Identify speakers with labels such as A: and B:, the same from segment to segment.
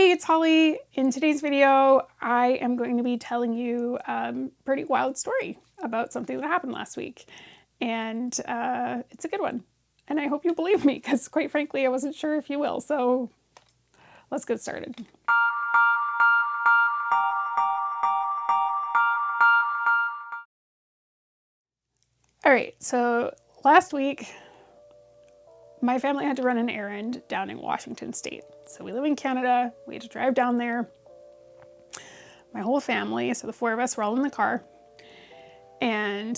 A: Hey, it's Holly. In today's video, I am going to be telling you a pretty wild story about something that happened last week. And it's a good one. And I hope you believe me, because quite frankly, I wasn't sure if you will. So let's get started. All right, so last week, my family had to run an errand down in Washington State. So we live in Canada, we had to drive down there. My whole family, so the four of us were all in the car. And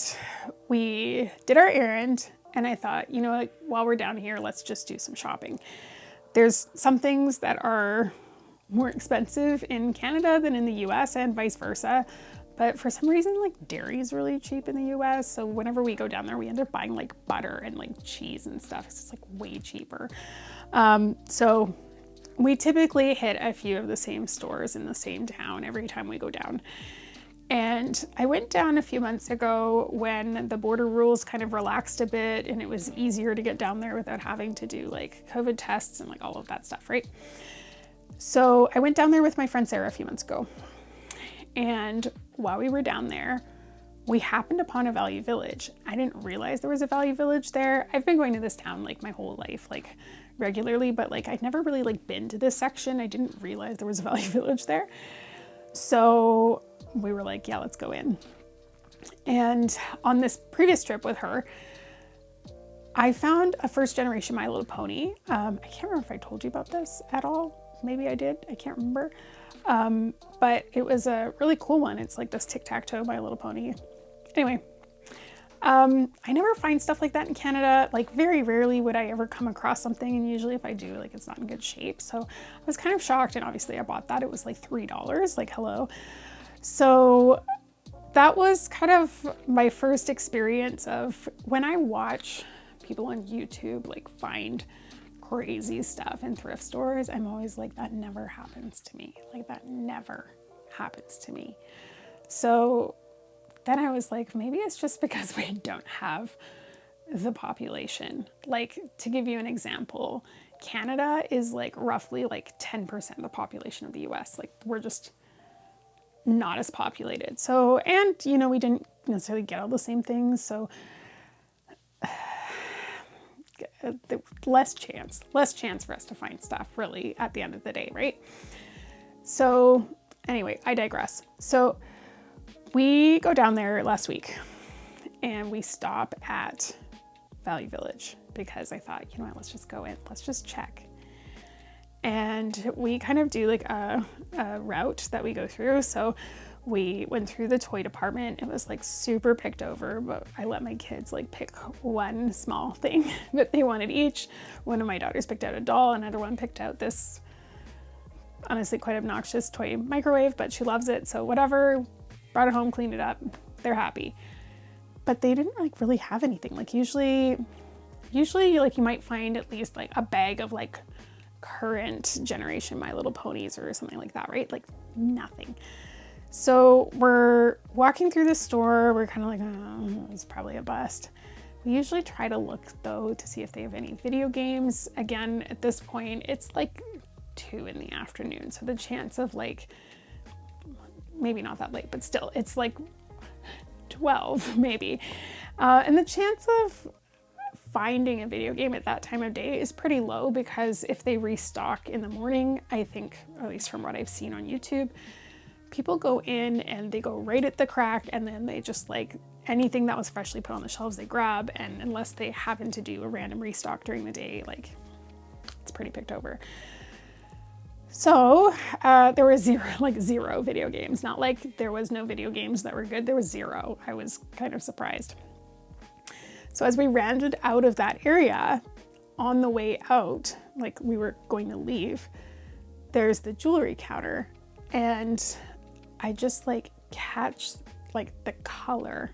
A: we did our errand, and I thought, you know what, while we're down here, let's just do some shopping. There's some things that are more expensive in Canada than in the US and vice versa. But for some reason, like dairy is really cheap in the US. So whenever we go down there, we end up buying like butter and like cheese and stuff. It's like way cheaper. So we typically hit a few of the same stores in the same town every time we go down. And I went down a few months ago when the border rules kind of relaxed a bit and it was easier to get down there without having to do like COVID tests and like all of that stuff, right? So I went down there with my friend Sarah a few months ago. And while we were down there, we happened upon a Value Village. I didn't realize there was a Value Village there. I've been going to this town like my whole life, like regularly, but like I'd never really like been to this section. I didn't realize there was a Value Village there. So we were like, yeah, let's go in. And on this previous trip with her, I found a first generation My Little Pony. I can't remember if I told you about this at all. Maybe I did, I can't remember. But it was a really cool one. It's like this tic-tac-toe My Little Pony. Anyway, I never find stuff like that in Canada. Like very rarely would I ever come across something, and usually if I do, like it's not in good shape. So I was kind of shocked, and obviously I bought that. It was like $3, like hello. So that was kind of my first experience of when I watch people on YouTube like find crazy stuff in thrift stores, I'm always like, that never happens to me. Like that never happens to me. So then I was like, maybe it's just because we don't have the population. Like, to give you an example, Canada is like roughly like 10% of the population of the US. Like we're just not as populated. So, and you know, we didn't necessarily get all the same things. So less chance for us to find stuff really at the end of the day, right? So anyway, I digress. So we go down there last week and we stop at Value Village because I thought, you know what, let's just go in, let's just check. And we kind of do like a route that we go through. So we went through the toy department. It was like super picked over, but I let my kids like pick one small thing that they wanted each. One of my daughters picked out a doll, another one picked out this honestly quite obnoxious toy microwave, but she loves it. So whatever, brought it home, cleaned it up, they're happy. But they didn't like really have anything. Like usually like you might find at least like a bag of like current generation My Little Ponies or something like that, right? Like nothing. So we're walking through the store. We're kind of like, oh, it's probably a bust. We usually try to look though to see if they have any video games. Again, at this point, it's like 2 in the afternoon. So the chance of like, maybe not that late, but still it's like 12 maybe. And the chance of finding a video game at that time of day is pretty low because if they restock in the morning, I think, or at least from what I've seen on YouTube, people go in and they go right at the crack and then they just like anything that was freshly put on the shelves they grab, and unless they happen to do a random restock during the day, like it's pretty picked over. So there was zero video games. Not like there was no video games that were good, there was zero. I was kind of surprised. So as we rounded out of that area, on the way out, like we were going to leave, there's the jewelry counter, and I just like catch like the color,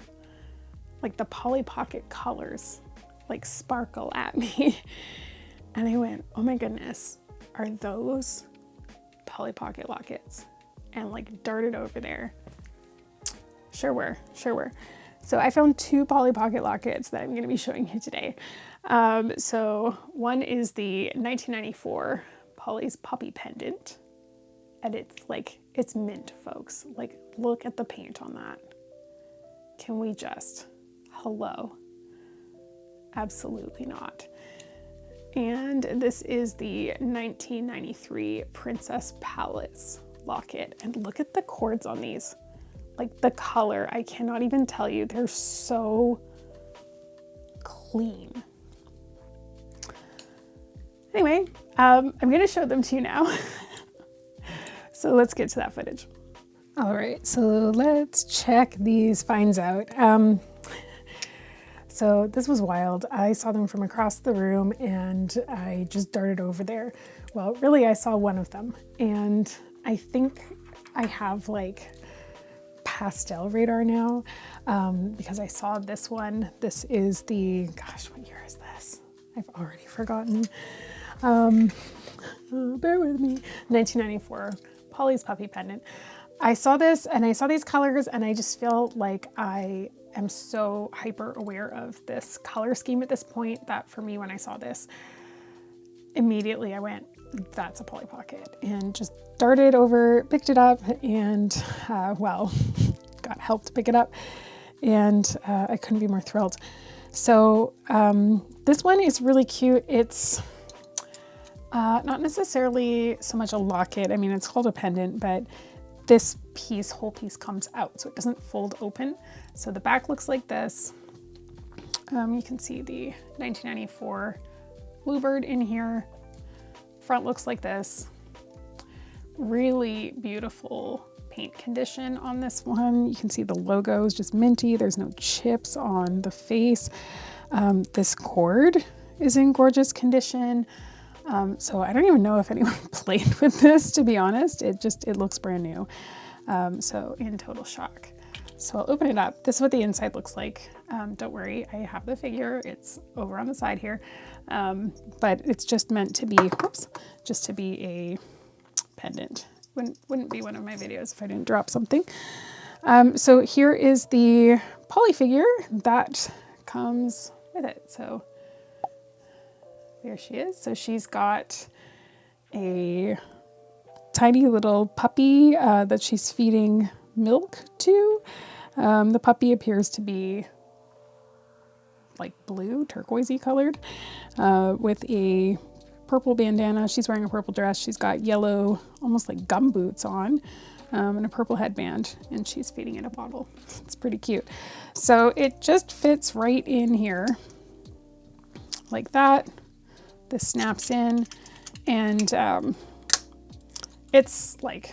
A: like the Polly Pocket colors, like sparkle at me. And I went, oh my goodness, are those Polly Pocket lockets? And like darted over there. Sure were. So I found 2 Polly Pocket lockets that I'm going to be showing you today. So one is the 1994 Polly's Puppy Pendant. and it's mint, folks. Like, look at the paint on that. Can we just, hello? Absolutely not. And this is the 1993 Princess Palace locket. And look at the cords on these. Like, the color, I cannot even tell you. They're so clean. Anyway, I'm gonna show them to you now. So let's get to that footage. All right, so let's check these finds out. So this was wild. I saw them from across the room and I just darted over there. Well, really I saw one of them, and I think I have like pastel radar now, because I saw this one. This is the, gosh, what year is this? I've already forgotten. Bear with me. 1994, Polly's puppy pendant. I saw this and I saw these colors and I just feel like I am so hyper aware of this color scheme at this point that for me, when I saw this, immediately I went, that's a Polly Pocket, and just darted over, picked it up, and well, got help to pick it up, and I couldn't be more thrilled. So this one is really cute. It's not necessarily so much a locket. I mean, it's called a pendant, but this piece, whole piece comes out, so it doesn't fold open. So the back looks like this. You can see the 1994 bluebird in here. Front looks like this. Really beautiful paint condition on this one. You can see the logo is just minty. There's no chips on the face. This cord is in gorgeous condition. So I don't even know if anyone played with this, to be honest. It looks brand new. So in total shock. So I'll open it up. This is what the inside looks like. Don't worry, I have the figure. It's over on the side here. But it's just meant to be, whoops, just to be a pendant. Wouldn't be one of my videos if I didn't drop something. So here is the Polly figure that comes with it. So there she is. So she's got a tiny little puppy that she's feeding milk to. The puppy appears to be like blue, turquoisey colored, with a purple bandana. She's wearing a purple dress. She's got yellow, almost like gum boots on, and a purple headband, and she's feeding it a bottle. It's pretty cute. So it just fits right in here like that. This snaps in, and it's like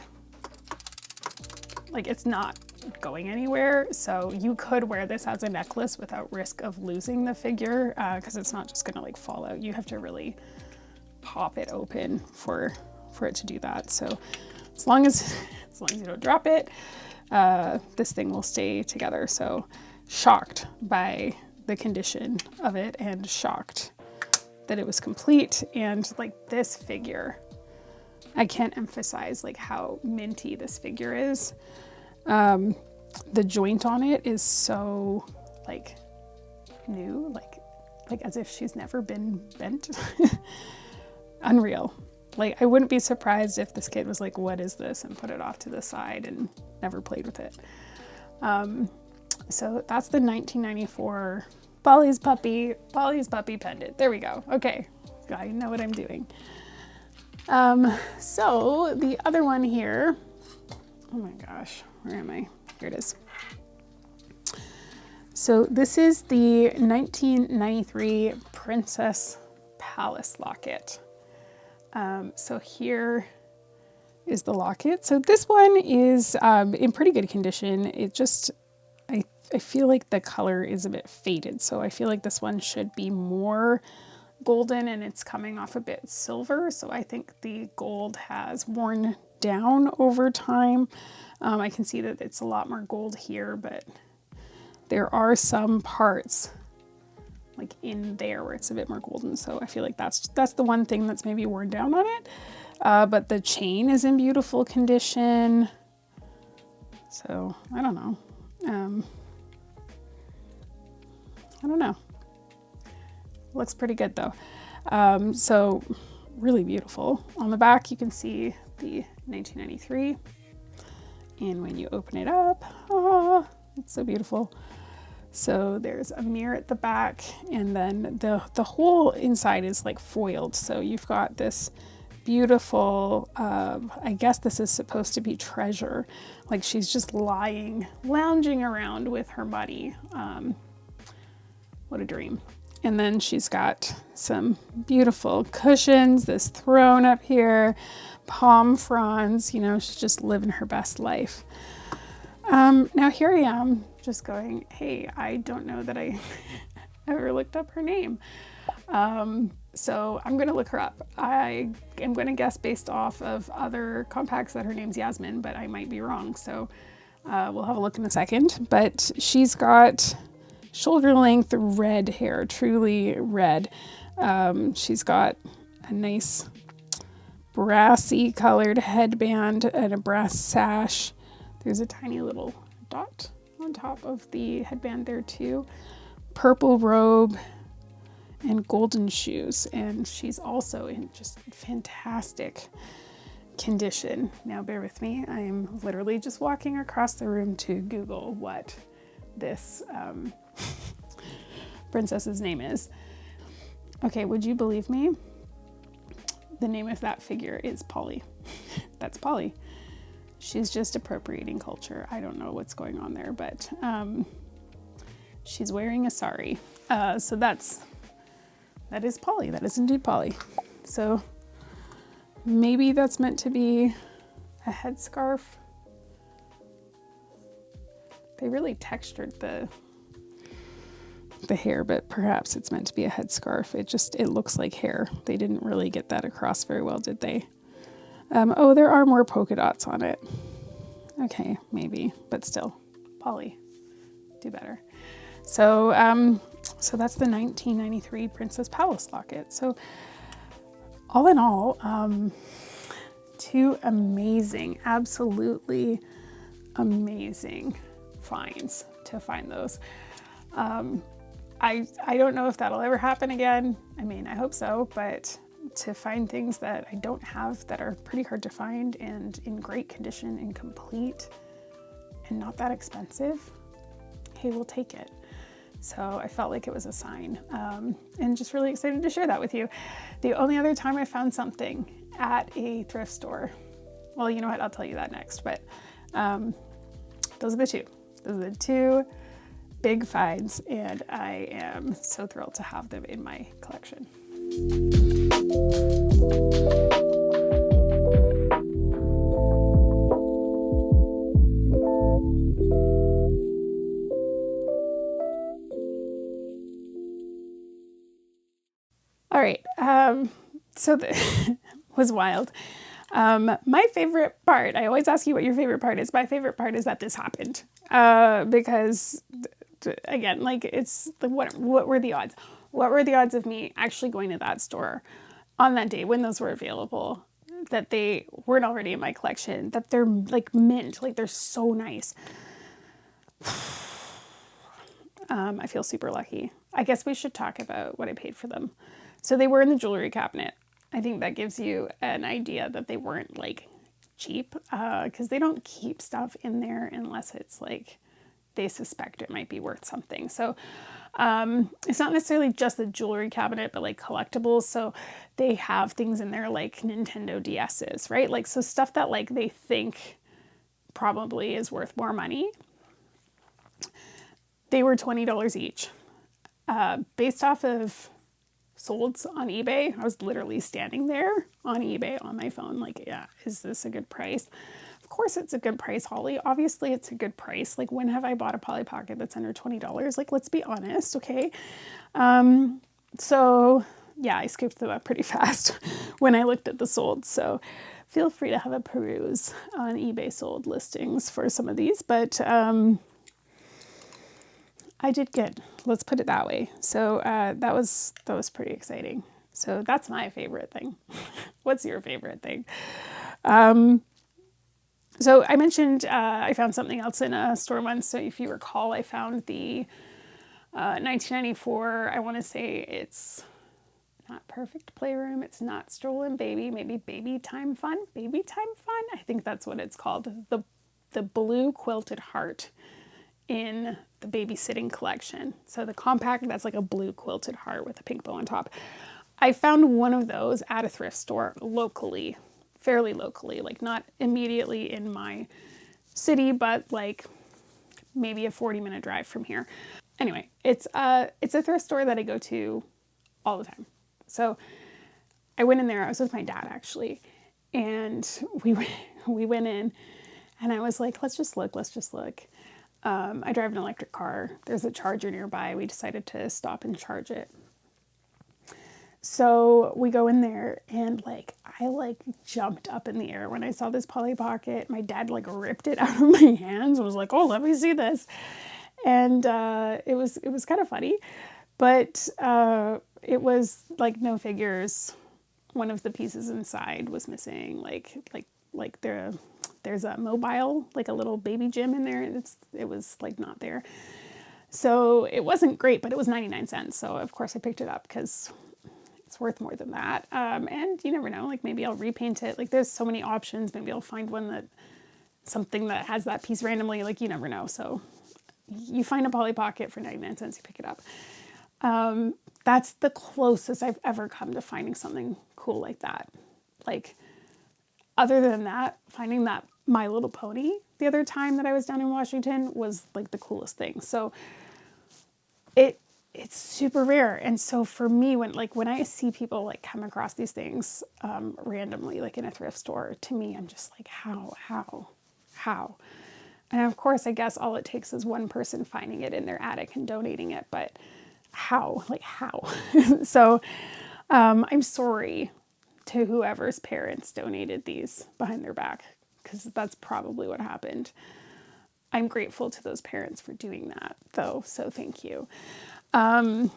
A: it's not going anywhere. So you could wear this as a necklace without risk of losing the figure, because it's not just gonna like fall out. You have to really pop it open for it to do that. So as long as you don't drop it, this thing will stay together. So shocked by the condition of it, and shocked that it was complete. And like this figure, I can't emphasize like how minty this figure is. The joint on it is so like new, like as if she's never been bent. Unreal. Like, I wouldn't be surprised if this kid was like, what is this, and put it off to the side and never played with it. So that's the 1994 Polly's puppy pendant. There we go. Okay, I know what I'm doing. So the other one here, oh my gosh, where am I? Here it is. So this is the 1993 Princess Palace locket. So here is the locket. So this one is in pretty good condition. It just, I feel like the color is a bit faded. So I feel like this one should be more golden, and it's coming off a bit silver. So I think the gold has worn down over time. I can see that it's a lot more gold here, but there are some parts like in there where it's a bit more golden. So I feel like that's the one thing that's maybe worn down on it. But the chain is in beautiful condition. So I don't know. I don't know. Looks pretty good though. So really beautiful. On the back, you can see the 1993. And when you open it up, oh, it's so beautiful. So there's a mirror at the back, and then the whole inside is like foiled. So you've got this beautiful, I guess this is supposed to be treasure. Like she's just lounging around with her money. What a dream. And then she's got some beautiful cushions, this throne up here, palm fronds, you know, she's just living her best life. Now here I am just going, hey, I don't know that I ever looked up her name. So I'm going to look her up. I am going to guess based off of other compacts that her name's Yasmin, but I might be wrong. So we'll have a look in a second. But she's got shoulder length red hair, truly red. She's got a nice brassy colored headband and a brass sash. There's a tiny little dot on top of the headband there too. Purple robe and golden shoes. And she's also in just fantastic condition. Now bear with me. I am literally just walking across the room to Google what this princess's name is. Okay, would you believe me? The name of that figure is Polly. That's Polly. She's just appropriating culture. I don't know what's going on there, but she's wearing a sari. So that is Polly. That is indeed Polly. So maybe that's meant to be a headscarf. They really textured the hair, but perhaps it's meant to be a headscarf. It looks like hair. They didn't really get that across very well, did they? Oh, there are more polka dots on it. Okay, maybe, but still, Polly, do better. So, so that's the 1993 Princess Palace locket. So all in all, two amazing, absolutely amazing finds to find those. I don't know if that'll ever happen again. I mean, I hope so, but to find things that I don't have that are pretty hard to find and in great condition and complete and not that expensive, hey, we'll take it. So I felt like it was a sign, and just really excited to share that with you. The only other time I found something at a thrift store, well, you know what, I'll tell you that next, but those are the two. Those are the two big finds, and I am so thrilled to have them in my collection. All right, so that was wild. My favorite part, I always ask you what your favorite part is. My favorite part is that this happened, because again, like it's what were the odds? What were the odds of me actually going to that store on that day when those were available, that they weren't already in my collection, that they're like mint, like they're so nice. I feel super lucky. I guess we should talk about what I paid for them. So they were in the jewelry cabinet. I think that gives you an idea that they weren't like cheap, because they don't keep stuff in there unless it's like they suspect it might be worth something. So it's not necessarily just the jewelry cabinet, but like collectibles. So they have things in there like Nintendo DS's, right? Like, so stuff that like they think probably is worth more money. They were $20 each. Based off of solds on eBay, I was literally standing there on eBay on my phone like, yeah, is this a good price? Of course it's a good price, Holly. Obviously it's a good price. Like, when have I bought a Polly Pocket that's under $20? Like, let's be honest, okay? So yeah, I scooped them up pretty fast when I looked at the solds. So feel free to have a peruse on eBay sold listings for some of these, but I did good. Let's put it that way. So that was pretty exciting. So that's my favorite thing. What's your favorite thing? So I mentioned I found something else in a store once. So if you recall, I found the 1994, I want to say it's not perfect playroom. It's not stolen baby. Maybe baby time fun. Baby time fun. I think that's what it's called. The blue quilted heart in the babysitting collection. So the compact, that's like a blue quilted heart with a pink bow on top. I found one of those at a thrift store locally, fairly locally, like not immediately in my city, but like maybe a 40-minute drive from here. Anyway, it's a thrift store that I go to all the time. So I went in there. I was with my dad actually, and we went in, and I was like, let's just look. I drive an electric car. There's a charger nearby. We decided to stop and charge it. So we go in there, and I jumped up in the air when I saw this Polly Pocket. My dad ripped it out of my hands and was like, oh, let me see this. And it was kind of funny, but it was like no figures. One of the pieces inside was missing. There's a mobile, like a little baby gym in there, and it was like not there. So it wasn't great, but it was 99 cents. So of course I picked it up because it's worth more than that. And you never know, like maybe I'll repaint it. Like there's so many options. Maybe I'll find something that has that piece randomly. Like you never know. So you find a Polly Pocket for 99 cents, you pick it up. That's the closest I've ever come to finding something cool like that. Like other than that, finding that My Little Pony the other time that I was down in Washington was like the coolest thing. So it's super rare. And so for me, when I see people come across these things randomly, like in a thrift store, to me, I'm just like, how? And of course, I guess all it takes is one person finding it in their attic and donating it. But how? So I'm sorry to whoever's parents donated these behind their back, because that's probably what happened. I'm grateful to those parents for doing that, though. So thank you. So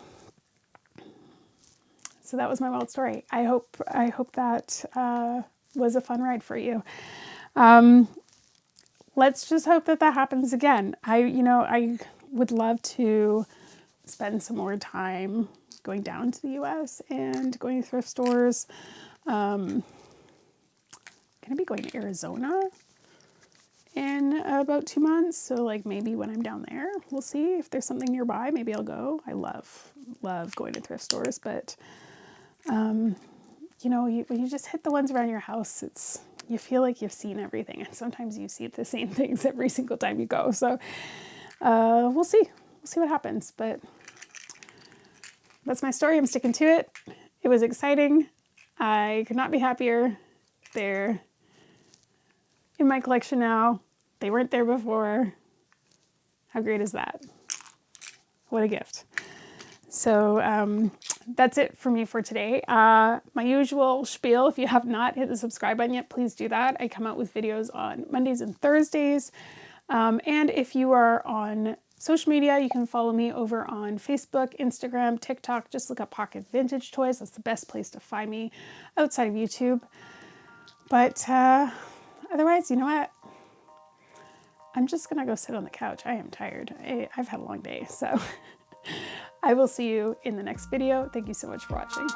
A: that was my wild story. I hope that was a fun ride for you. Let's just hope that happens again. I would love to spend some more time going down to the US and going to thrift stores. Going to be going to Arizona in about 2 months. So maybe when I'm down there, we'll see if there's something nearby. Maybe I'll go. I love going to thrift stores, but when you just hit the ones around your house, you feel like you've seen everything, and sometimes you see the same things every single time you go. So we'll see what happens, but that's my story. I'm sticking to it. It was exciting. I could not be happier. They're in my collection now. They weren't there before. How great is that? What a gift. So that's it for me for today. My usual spiel, if you have not hit the subscribe button yet, please do that. I come out with videos on Mondays and Thursdays. And if you are on social media, you can follow me over on Facebook, Instagram, TikTok. Just look up Pocket Vintage Toys. That's the best place to find me outside of YouTube. But otherwise, you know what? I'm just going to go sit on the couch. I am tired. I've had a long day. So I will see you in the next video. Thank you so much for watching.